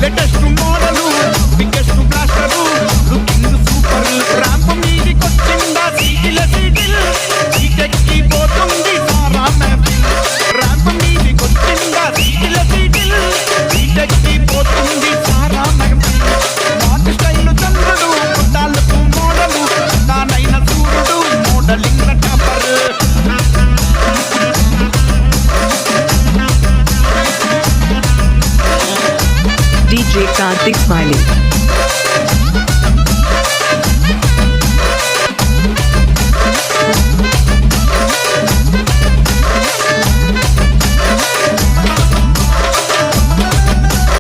Latest model biggest blaster looking super ramp మీదికొచ్చిందా సీటిల సీటిల్ సీటెక్కి పోతుంది సారా మెహఫిల్ ర్యాంప్ మీదికొచ్చిందా సీటిల సీటిల్ సీటెక్కి పోతుంది సారా మెహఫిల్ వాటి స్టైల్ చంద్రుడు పుట్టాలకు మోడలు తానైన సూర్యుడు modelling topper DJ Karthik Smiley.